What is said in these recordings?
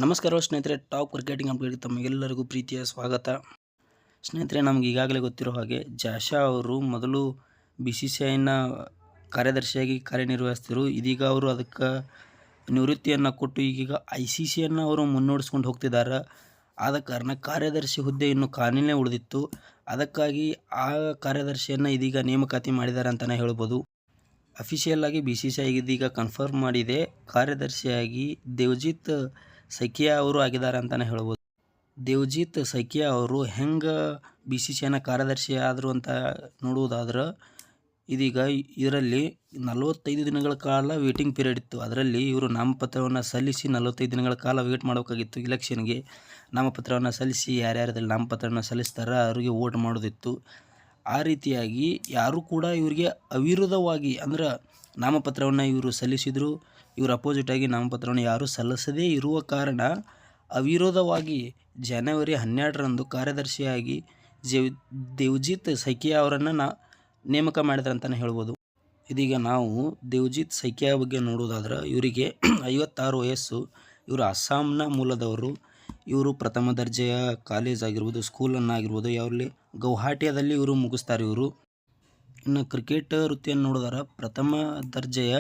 ನಮಸ್ಕಾರ ಸ್ನೇಹಿತರೆ, top cricketing ಅಪ್ಡೇಟ್ಗೆ ತಮಗೆಲ್ಲರಿಗೂ ಪ್ರೀತಿಯ ಸ್ವಾಗತ. ಸ್ನೇಹಿತರೆ, ನಮ್ಗೆ ಈಗಾಗಲೇ ಗೊತ್ತಿರೋ ಹಾಗೆ ಜಾಷಾ ಅವರು ಮೊದಲು BCCIನ ಕಾರ್ಯದರ್ಶಿಯಾಗಿ ಕಾರ್ಯನಿರ್ವಹಿಸ್ತಿದ್ರು. ಇದೀಗ ಅವರು ಅದಕ್ಕೆ ನಿವೃತ್ತಿಯನ್ನು ಕೊಟ್ಟು ಈಗೀಗ ICCಯನ್ನು ಅವರು ಮುನ್ನಡೆಸ್ಕೊಂಡು ಹೋಗ್ತಿದ್ದಾರೆ. ಆದ ಕಾರಣ ಕಾರ್ಯದರ್ಶಿ ಹುದ್ದೆ ಇನ್ನು ಖಾಲಿನೇ ಉಳಿದಿತ್ತು. ಅದಕ್ಕಾಗಿ ಆ ಕಾರ್ಯದರ್ಶಿಯನ್ನು ಇದೀಗ ನೇಮಕಾತಿ ಮಾಡಿದ್ದಾರೆ ಅಂತಲೇ ಹೇಳ್ಬೋದು. ಅಫಿಷಿಯಲ್ ಆಗಿ BCCI ಇದೀಗ ಕನ್ಫರ್ಮ್ ಮಾಡಿದೆ, ಕಾರ್ಯದರ್ಶಿಯಾಗಿ ದೇವ್ಜಿತ್ ಸೈಕಿಯಾ ಅವರು ಆಗಿದ್ದಾರೆ ಅಂತಲೇ ಹೇಳ್ಬೋದು. ದೇವ್ಜಿತ್ ಸೈಕಿಯಾ ಅವರು ಹೆಂಗೆ BCCIನ ಕಾರ್ಯದರ್ಶಿ ಆದರು ಅಂತ ನೋಡುವುದಾದ್ರೆ, ಇದೀಗ ಇದರಲ್ಲಿ 45 ದಿನಗಳ ಕಾಲ ವೇಟಿಂಗ್ ಪೀರಿಯಡ್ ಇತ್ತು. ಅದರಲ್ಲಿ ಇವರು ನಾಮಪತ್ರವನ್ನು ಸಲ್ಲಿಸಿ 45 ದಿನಗಳ ಕಾಲ ವೇಟ್ ಮಾಡಬೇಕಾಗಿತ್ತು. ಇಲೆಕ್ಷನ್ಗೆ ನಾಮಪತ್ರವನ್ನು ಸಲ್ಲಿಸಿ ಯಾರ್ಯಾರದಲ್ಲಿ ನಾಮಪತ್ರವನ್ನು ಸಲ್ಲಿಸ್ತಾರ ಅವರಿಗೆ ವೋಟ್ ಮಾಡೋದಿತ್ತು. ಆ ರೀತಿಯಾಗಿ ಯಾರೂ ಕೂಡ ಇವರಿಗೆ ಅವಿರೋಧವಾಗಿ ಅಂದ್ರೆ ನಾಮಪತ್ರವನ್ನು ಇವರು ಸಲ್ಲಿಸಿದರು. ಇವರು ಅಪೋಸಿಟಾಗಿ ನಾಮಪತ್ರವನ್ನು ಯಾರೂ ಸಲ್ಲಿಸದೇ ಇರುವ ಕಾರಣ ಅವಿರೋಧವಾಗಿ ಜನವರಿ 12ರಂದು ಕಾರ್ಯದರ್ಶಿಯಾಗಿ ದೇವ್ಜಿತ್ ಸೈಕಿಯಾ ಅವರನ್ನು ನೇಮಕ ಮಾಡಿದ್ರು ಅಂತಲೇ ಹೇಳ್ಬೋದು. ಇದೀಗ ನಾವು ದೇವ್ಜಿತ್ ಸೈಕಿಯಾ ಬಗ್ಗೆ ನೋಡೋದಾದ್ರೆ, ಇವರಿಗೆ 56 ವಯಸ್ಸು. ಇವರು ಅಸ್ಸಾಂನ ಮೂಲದವರು. ಇವರು ಪ್ರಥಮ ದರ್ಜೆಯ ಕಾಲೇಜ್ ಆಗಿರ್ಬೋದು, ಸ್ಕೂಲನ್ನು ಆಗಿರ್ಬೋದು ಅವರಲ್ಲಿ ಗೌಹಾಟಿಯಲ್ಲಿ ಇವರು ಮುಗಿಸ್ತಾರೆ. ಇನ್ನು ಕ್ರಿಕೆಟ್ ವೃತ್ತಿಯನ್ನು ನೋಡಿದ್ರೆ, ಪ್ರಥಮ ದರ್ಜೆಯ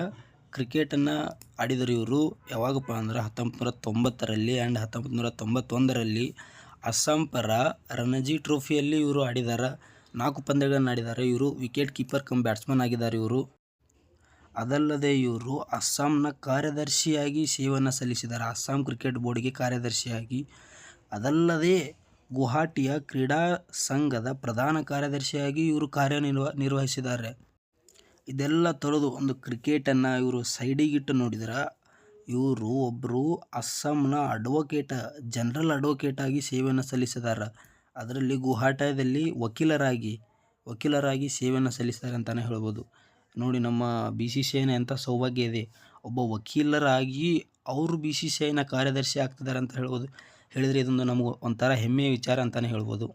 ಕ್ರಿಕೆಟನ್ನು ಆಡಿದರು ಇವರು. ಯಾವಾಗಪ್ಪ ಅಂದ್ರೆ 1990ರಲ್ಲಿ ಆ್ಯಂಡ್ 1991ರಲ್ಲಿ ಅಸ್ಸಾಂ ಪರ ರಣಜಿ ಟ್ರೋಫಿಯಲ್ಲಿ ಇವರು ಆಡಿದ್ದಾರೆ. 4 ಪಂದ್ಯಗಳನ್ನು ಆಡಿದ್ದಾರೆ. ಇವರು ವಿಕೆಟ್ ಕೀಪರ್ ಕಮ್ ಬ್ಯಾಟ್ಸ್ಮನ್ ಆಗಿದ್ದಾರೆ ಇವರು. ಅದಲ್ಲದೆ ಇವರು ಅಸ್ಸಾಂನ ಕಾರ್ಯದರ್ಶಿಯಾಗಿ ಸೇವೆಯನ್ನು ಸಲ್ಲಿಸಿದ್ದಾರೆ, ಅಸ್ಸಾಂ ಕ್ರಿಕೆಟ್ ಬೋರ್ಡ್ಗೆ ಕಾರ್ಯದರ್ಶಿಯಾಗಿ. ಅದಲ್ಲದೆ ಗುವಾಹಟಿಯ ಕ್ರೀಡಾ ಸಂಘದ ಪ್ರಧಾನ ಕಾರ್ಯದರ್ಶಿಯಾಗಿ ಇವರು ನಿರ್ವಹಿಸಿದ್ದಾರೆ. ಇದೆಲ್ಲ ತೊಳೆದು ಒಂದು ಕ್ರಿಕೆಟನ್ನು ಇವರು ಸೈಡಿಗಿಟ್ಟು ನೋಡಿದ್ರೆ, ಇವರು ಒಬ್ಬರು ಅಸ್ಸಾಂನ ಜನರಲ್ ಅಡ್ವೊಕೇಟ್ ಆಗಿ ಸೇವೆಯನ್ನು ಸಲ್ಲಿಸಿದ್ದಾರೆ. ಅದರಲ್ಲಿ ಗುವಾಹಟಿಯಲ್ಲಿ ವಕೀಲರಾಗಿ ಸೇವೆಯನ್ನು ಸಲ್ಲಿಸ್ತಾರೆ ಅಂತಲೇ ಹೇಳ್ಬೋದು. ನೋಡಿ, ನಮ್ಮ BCCIನ ಎಂಥ ಸೌಭಾಗ್ಯ ಇದೆ. ಒಬ್ಬ ವಕೀಲರಾಗಿ ಅವರು BCCIನ ಕಾರ್ಯದರ್ಶಿ ಆಗ್ತಿದ್ದಾರೆ ಅಂತ ಹೇಳಿದರೆ ಇದೊಂದು ನಮಗೆ ಒಂಥರ ಹೆಮ್ಮೆಯ ವಿಚಾರ ಅಂತಲೇ ಹೇಳ್ಬೋದು.